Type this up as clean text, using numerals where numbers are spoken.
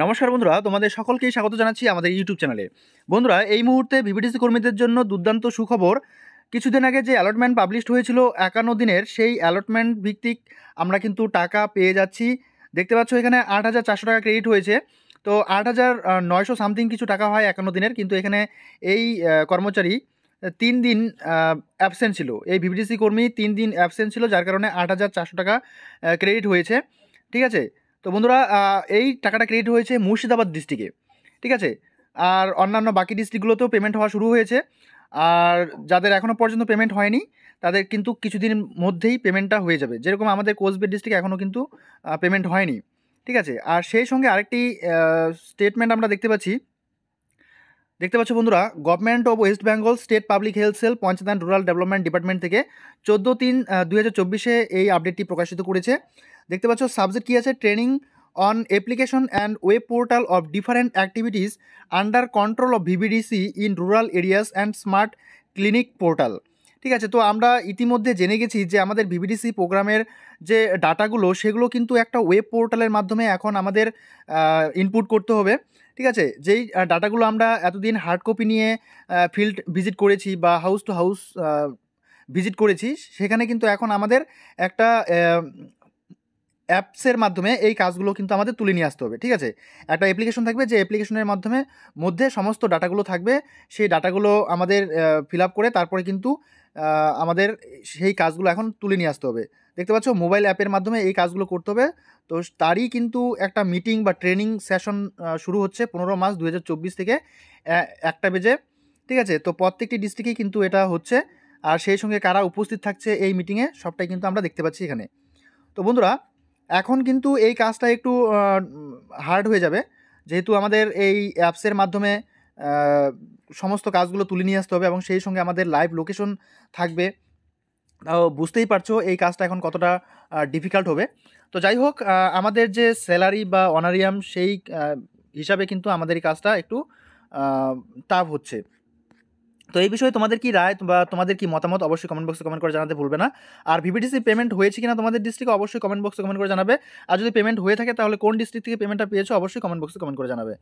নমস্কার বন্ধুরা, তোমাদের সকলকেই স্বাগত জানাচ্ছি আমাদের ইউটিউব চ্যানেলে। বন্ধুরা, এই মুহূর্তে ভিভিডিসি কর্মীদের জন্য দুর্দান্ত সুখবর। কিছুদিন আগে যে অ্যালটমেন্ট পাবলিশড হয়েছিল 51 দিনের, সেই অ্যালটমেন্ট ভিত্তিক আমরা কিন্তু টাকা পেয়ে যাচ্ছি। দেখতে পাচ্ছ এখানে 8,400 টাকা ক্রেডিট হয়েছে। তো 8,900 সামথিং কিছু টাকা হয় 51 দিনের, কিন্তু এখানে এই কর্মচারী 3 দিন অ্যাবসেন্ট ছিল। এই ভিভিডিসি কর্মী 3 দিন অ্যাবসেন্ট ছিল, যার কারণে 8,400 টাকা ক্রেডিট হয়েছে। ঠিক আছে, তো বন্ধুরা এই টাকাটা ক্রেডিট হয়েছে মুর্শিদাবাদ ডিস্ট্রিক্টে। ঠিক আছে, আর অন্যান্য বাকি ডিস্ট্রিক্টগুলোতেও পেমেন্ট হওয়া শুরু হয়েছে। আর যাদের এখনও পর্যন্ত পেমেন্ট হয়নি তাদের কিন্তু কিছুদিনের মধ্যেই পেমেন্টটা হয়ে যাবে। যেরকম আমাদের কোচবিহার ডিস্ট্রিক্টে এখনও কিন্তু পেমেন্ট হয়নি। ঠিক আছে, আর সেই সঙ্গে আরেকটি স্টেটমেন্ট আমরা দেখতে পাচ্ছ বন্ধুরা, government of West Bengal state public health cell panchayat and rural development department থেকে 14/3/2024 এই আপডেটটি প্রকাশিত করেছে। দেখতে পাচ্ছ সাবজেক্ট কী আছে, training on application and web portal of different activities under control of VVDC in rural areas and smart clinic portal. ঠিক আছে, তো আমরা ইতিমধ্যে জেনে গেছি যে আমাদের ভিভিডিসি প্রোগ্রামের যে ডাটাগুলো সেগুলো কিন্তু একটা ওয়েব পোর্টালের মাধ্যমে এখন আমাদের ইনপুট করতে হবে। ঠিক আছে, যেই ডাটাগুলো আমরা এতদিন হার্ড কপি নিয়ে ফিল্ড ভিজিট করেছি বা হাউস টু হাউস ভিজিট করেছি, সেখানে কিন্তু এখন আমাদের একটা অ্যাপসের মাধ্যমে এই কাজগুলো কিন্তু আমাদের তুলে নিয়ে আসতে হবে। ঠিক আছে, একটা অ্যাপ্লিকেশন থাকবে, যে অ্যাপ্লিকেশনের মধ্যে সমস্ত ডাটাগুলো থাকবে। সেই ডাটাগুলো আমাদের ফিল আপ করে তারপরে কিন্তু আমাদের সেই কাজগুলো এখন তুলে নিয়ে আসতে হবে। দেখতে পাচ্ছ মোবাইল অ্যাপের মাধ্যমে এই কাজগুলো করতে হবে। তো তারই কিন্তু একটা মিটিং বা ট্রেনিং সেশন শুরু হচ্ছে 15 মার্চ 2024 থেকে 1টা বেজে। ঠিক আছে, তো প্রত্যেকটি ডিস্ট্রিক্টেই কিন্তু এটা হচ্ছে, আর সেই সঙ্গে কারা উপস্থিত থাকছে এই মিটিংয়ে সবটাই কিন্তু আমরা দেখতে পাচ্ছি এখানে। তো বন্ধুরা, এখন কিন্তু এই কাজটা একটু হার্ড হয়ে যাবে, যেহেতু আমাদের এই অ্যাপসের মাধ্যমে সমস্ত কাজগুলো তুলে নিয়ে আসতে হবে এবং সেই সঙ্গে আমাদের লাইভ লোকেশন থাকবে। তাও বুঝতেই পারছো এই কাজটা এখন কতটা ডিফিকাল্ট হবে। তো যাই হোক, আমাদের যে স্যালারি বা অনারিয়াম সেই হিসাবে কিন্তু আমাদের এই কাজটা একটু টাফ হচ্ছে। তো এই বিষয়ে তোমাদের কি রায় বা তোমাদের কি মতামত অবশ্যই কমেন্ট বক্সে কমেন্ট করে জানাতে ভুলবে না। আর ভিভিডিসি পেমেন্ট হয়েছে কিনা তোমাদের ডিস্ট্রিক্টে অবশ্যই কমেন্ট বক্সে কমেন্ট করে জানাবে। আর যদি পেমেন্ট হয়ে থাকে তাহলে কোন ডিস্ট্রিক্ট থেকে পেমেন্টটা পেয়েছো অবশ্যই কমেন্ট বক্সে কমেন্ট করে জানাবে।